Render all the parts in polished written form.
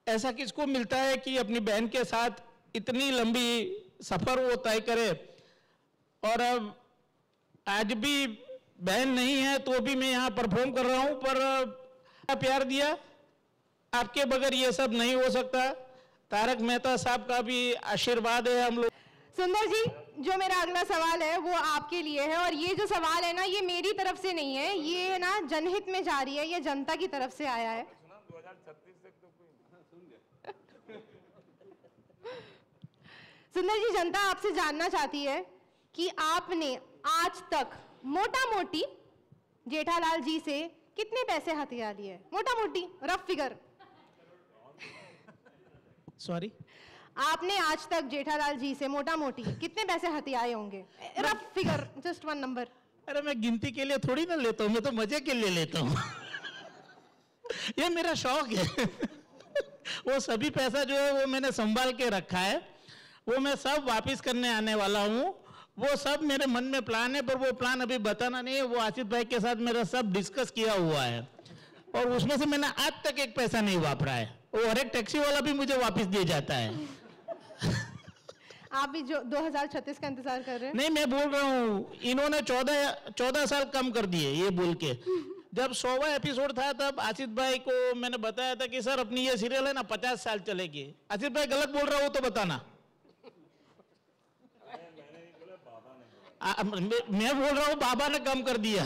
ऐसा किसको मिलता है कि अपनी बहन के साथ इतनी लंबी सफर वो तय करे। और अब आज भी बहन नहीं है तो भी मैं यहाँ परफॉर्म कर रहा हूँ, पर प्यार दिया, आपके बगैर ये सब नहीं हो सकता। तारक मेहता साहब का भी आशीर्वाद है हम लोग। सुंदर जी, जो मेरा अगला सवाल है वो आपके लिए है, और ये जो सवाल है ना, ये मेरी तरफ से नहीं है, ये ना जनहित में जारी है, ये जनता की तरफ से आया है। 2036 तक तो कोई सुंदर जी, जनता आपसे जानना चाहती है कि आपने आज तक मोटा मोटी जेठालाल जी से कितने पैसे हथिया लिए? मोटा मोटी रफ फिगर। सॉरी, आपने आज तक जेठालाल जी से मोटा मोटी कितने पैसे हथियाए होंगे? Rough figure, just one number. अरे मैं गिनती के लिए थोड़ी ना लेता हूँ, मैं तो मजे के लिए लेता हूँ। ये मेरा शौक है। वो सभी पैसा जो है वो मैंने संभाल के रखा है, वो मैं सब वापस करने आने वाला हूँ। वो सब मेरे मन में प्लान है, पर वो प्लान अभी बताना नहीं है। वो आसिफ भाई के साथ मेरा सब डिस्कस किया हुआ है, और उसमें से मैंने आज तक एक पैसा नहीं वापरा है। वो हर एक टैक्सी वाला भी मुझे वापस दिए जाता है। आप भी जो 2036 का इंतजार कर रहे हैं? नहीं, मैं बोल रहा हूँ इन्होंने 14 साल कम कर दिए ये बोल के। जब 100वां एपिसोड था तब आसिफ भाई को मैंने बताया था कि सर अपनी ये सीरियल है ना 50 साल चलेगी। आसिफ भाई गलत बोल रहा हो तो बताना। मैं बोल रहा हूँ बाबा ने कम कर दिया।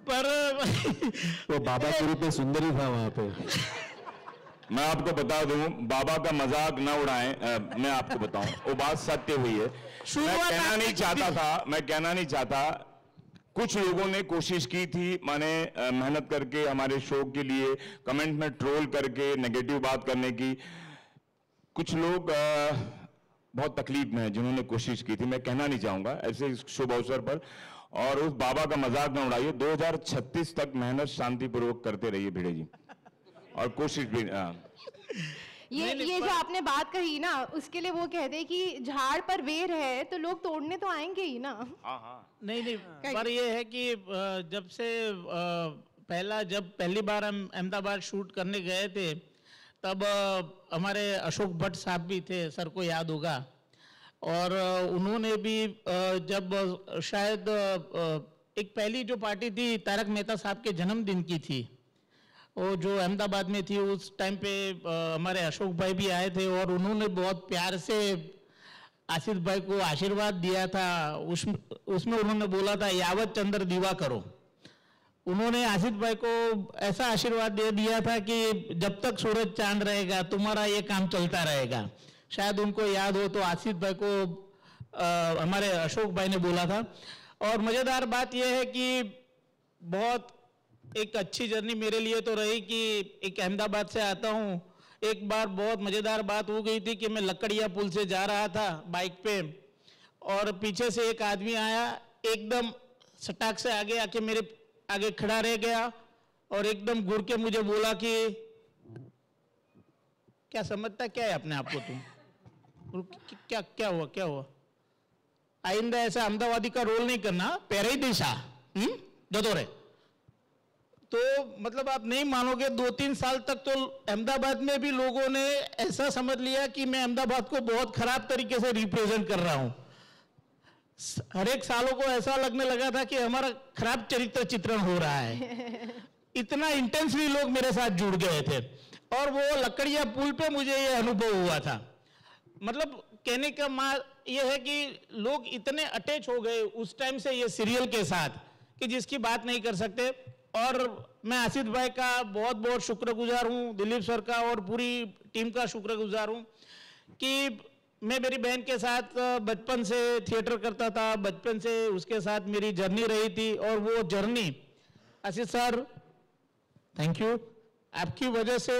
पर वो बाबा के रूप में सुंदर ही था वहां पे। मैं आपको बता दूं, बाबा का मजाक ना उड़ाएं। मैं आपको बताऊं वो बात सत्य हुई है। मैं कहना नहीं चाहता। कुछ लोगों ने कोशिश की थी, माने मेहनत करके हमारे शो के लिए कमेंट में ट्रोल करके नेगेटिव बात करने की। कुछ लोग बहुत तकलीफ में हैं जिन्होंने कोशिश की थी। मैं कहना नहीं चाहूंगा ऐसे शुभ अवसर पर, और उस बाबा का मजाक ना उड़ाइए। 2036 तक मेहनत शांतिपूर्वक करते रहिए भिड़े जी, और कोशिश भी। ये जो आपने बात कही ना, उसके लिए वो कहते हैं कि झाड़ पर वेर है तो लोग तोड़ने तो आएंगे ही ना। नहीं, पर ये है कि जब से जब पहली बार हम अहमदाबाद शूट करने गए थे, तब हमारे अशोक भट्ट साहब भी थे, सर को याद होगा। और उन्होंने भी जब शायद एक पहली जो पार्टी थी तारक मेहता साहब के जन्मदिन की थी, वो जो अहमदाबाद में थी, उस टाइम पे हमारे अशोक भाई भी आए थे, और उन्होंने बहुत प्यार से आसिफ भाई को आशीर्वाद दिया था। उसमें उन्होंने बोला था यावत चंद्र दीवा करो। उन्होंने आसिफ भाई को ऐसा आशीर्वाद दे दिया था कि जब तक सूरज चांद रहेगा तुम्हारा ये काम चलता रहेगा। शायद उनको याद हो तो आसिफ भाई को हमारे अशोक भाई ने बोला था। और मज़ेदार बात यह है कि बहुत एक अच्छी जर्नी मेरे लिए तो रही कि एक अहमदाबाद से आता हूँ। एक बार बहुत मज़ेदार बात हो गई थी कि मैं लकड़िया पुल से जा रहा था बाइक पे, और पीछे से एक आदमी आया, एकदम सटाक से आगे आके मेरे आगे खड़ा रह गया, और एकदम घूर के मुझे बोला कि क्या समझता क्या है अपने आप को तुम? क्या हुआ? आइंदा ऐसा अहमदाबादी का रोल नहीं करना, पैरे ही दिशा जदोरे। तो मतलब आप नहीं मानोगे, 2-3 साल तक तो अहमदाबाद में भी लोगों ने ऐसा समझ लिया कि मैं अहमदाबाद को बहुत खराब तरीके से रिप्रेजेंट कर रहा हूं। हर एक सालों को ऐसा लगने लगा था कि हमारा खराब चरित्र चित्रण हो रहा है। इतना इंटेंसली लोग मेरे साथ जुड़ गए थे, और वो लकड़िया पुल पे मुझे ये अनुभव हुआ था। मतलब कहने का ये है कि लोग इतने अटैच हो गए उस टाइम से ये सीरियल के साथ कि जिसकी बात नहीं कर सकते। और मैं आसिफ भाई का बहुत बहुत शुक्रगुजार हूँ, दिलीप सर का और पूरी टीम का शुक्रगुजार हूँ कि मैं मेरी बहन के साथ बचपन से थिएटर करता था, बचपन से उसके साथ मेरी जर्नी रही थी। और वो journey Asif sir thank you, आपकी वजह से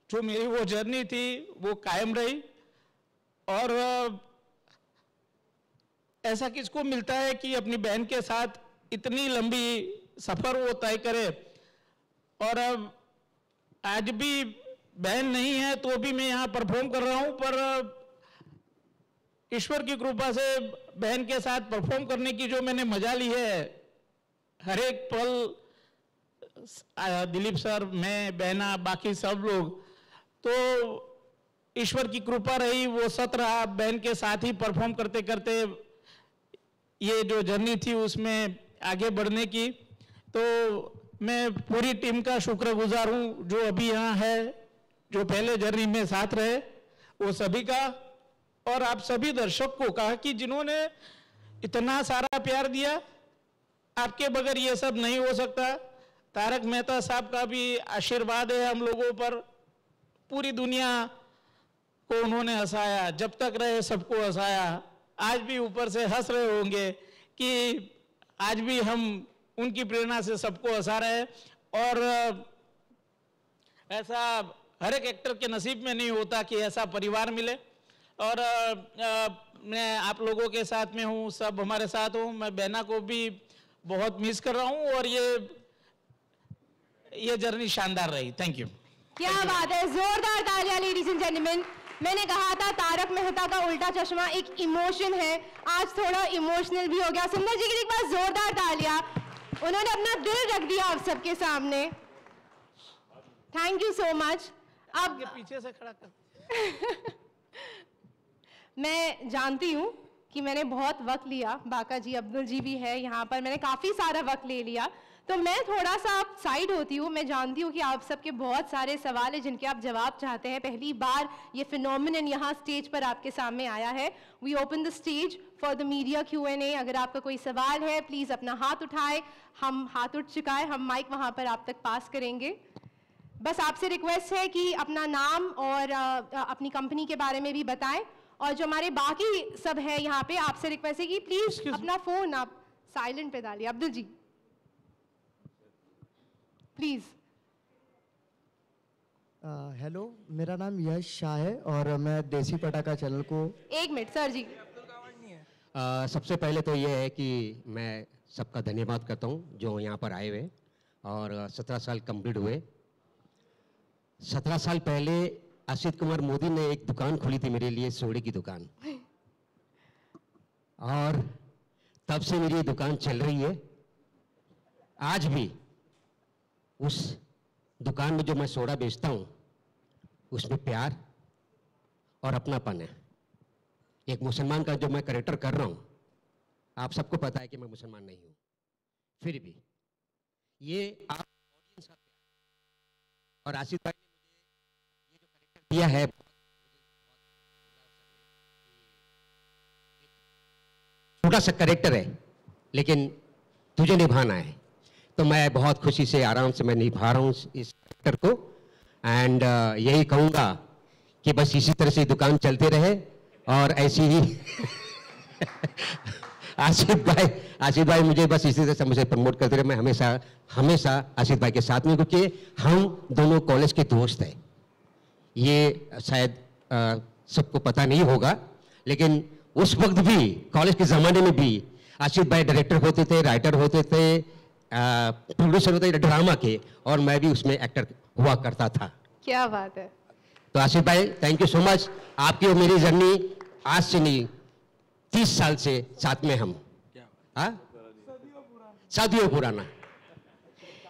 जो मेरी वो जर्नी थी वो कायम रही। और ऐसा किसको मिलता है कि अपनी बहन के साथ इतनी लंबी सफर वो तय करे। और अब आज भी बहन नहीं है तो भी मैं यहाँ परफॉर्म कर रहा हूँ, पर ईश्वर की कृपा से बहन के साथ परफॉर्म करने की जो मैंने मजा ली है, हर एक पल दिलीप सर, मैं, बहना, बाकी सब लोग, तो ईश्वर की कृपा रही, वो सत रहा। बहन के साथ ही परफॉर्म करते करते ये जो जर्नी थी उसमें आगे बढ़ने की, तो मैं पूरी टीम का शुक्रगुजार हूँ जो अभी यहाँ है, जो पहले जर्नी में साथ रहे, वो सभी का, और आप सभी दर्शक को कहा कि जिन्होंने इतना सारा प्यार दिया, आपके बगैर ये सब नहीं हो सकता। तारक मेहता साहब का भी आशीर्वाद है हम लोगों पर, पूरी दुनिया को उन्होंने हंसाया, जब तक रहे सबको हंसाया। आज भी ऊपर से हंस रहे होंगे कि आज भी हम उनकी प्रेरणा से सबको हंसा रहे हैं, और ऐसा हर एक एक्टर के नसीब में नहीं होता कि ऐसा परिवार मिले। और मैं आप लोगों के साथ में हूँ, सब हमारे साथ हूँ। मैं बहना को भी बहुत मिस कर रहा हूँ, और ये जर्नी शानदार रही। Thank you. क्या बात है, जोरदार तालियां लेडीज एंड जेंटलमैन। मैंने कहा था तारक मेहता का उल्टा चश्मा एक इमोशन है, आज थोड़ा इमोशनल भी हो गया। सुंदर जी के लिए एक बार जोरदार तालियां, उन्होंने अपना दिल रख दिया आप सबके सामने। Thank you so much. अब पीछे से खड़ा कर मैं जानती हूँ कि मैंने बहुत वक्त लिया, बाका जी, अब्दुल जी भी है यहाँ पर, मैंने काफ़ी सारा वक्त ले लिया, तो मैं थोड़ा सा आप साइड होती हूँ। मैं जानती हूँ कि आप सबके बहुत सारे सवाल हैं जिनके आप जवाब चाहते हैं। पहली बार ये फिनोमिनन यहाँ स्टेज पर आपके सामने आया है। We open the stage for the media Q&A। अगर आपका कोई सवाल है प्लीज़ अपना हाथ उठाए, हम हाथ उठ चुका है, हम माइक वहाँ पर आप तक पास करेंगे। बस आपसे रिक्वेस्ट है कि अपना नाम और अपनी कंपनी के बारे में भी बताएं, और जो हमारे बाकी सब है यहाँ पे, आपसे रिक्वेस्ट है कि प्लीज अपना फोन आप साइलेंट पे डालिए। अब्दुल जी प्लीज। हेलो, मेरा नाम यश शाह है और मैं देसी पटाखा चैनल को। एक मिनट सर जी। सबसे पहले तो ये है कि मैं सबका धन्यवाद करता हूँ जो यहाँ पर आए हुए, और 17 साल कंप्लीट हुए। 17 साल पहले असित कुमार मोदी ने एक दुकान खोली थी मेरे लिए, सोडे की दुकान, और तब से मेरी दुकान चल रही है। आज भी उस दुकान में जो मैं सोडा बेचता हूँ उसमें प्यार और अपनापन है। एक मुसलमान का जो मैं कैरेक्टर कर रहा हूँ, आप सबको पता है कि मैं मुसलमान नहीं हूँ, फिर भी ये आप ऑडियंस का प्यार, और आसिफ भाई ने मुझे ये जो कैरेक्टर दिया है, छोटा सा कैरेक्टर है लेकिन तुझे निभाना है, तो मैं बहुत खुशी से आराम से मैं निभा रहा हूँ इस कैरेक्टर को। एंड यही कहूँगा कि बस इसी तरह से दुकान चलते रहे और ऐसी ही आसिफ भाई मुझे बस इसी तरह से मुझे प्रमोट करते रहे। मैं हमेशा आसिफ भाई के साथ में, क्योंकि हम दोनों कॉलेज के दोस्त हैं। ये शायद सबको पता नहीं होगा, लेकिन उस वक्त भी कॉलेज के ज़माने में भी आसिफ भाई डायरेक्टर होते थे, राइटर होते थे, प्रोड्यूसर होते थे ड्रामा के, और मैं भी उसमें एक्टर हुआ करता था। क्या बात है। तो आसिफ भाई थैंक यू सो मच। आपकी और मेरी जर्नी आज से नहीं 30 साल से साथ में हम, सदियों पुराना,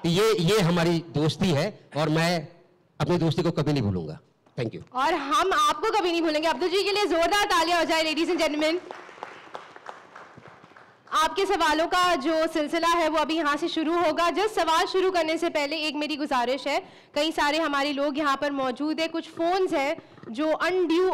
ये हमारी दोस्ती है और मैं अपनी दोस्ती को कभी नहीं भूलूंगा। Thank you. और हम आपको कभी नहीं भूलेंगे। अब्दुल जी के लिए जोरदार तालियां हो जाए लेडीज एंड जेंटलमैन। आपके सवालों का जो सिलसिला है वो अभी यहाँ से शुरू होगा। जस्ट सवाल शुरू करने से पहले एक मेरी गुजारिश है, कई सारे हमारे लोग यहाँ पर मौजूद है, कुछ फोन्स हैं जो अनड्यू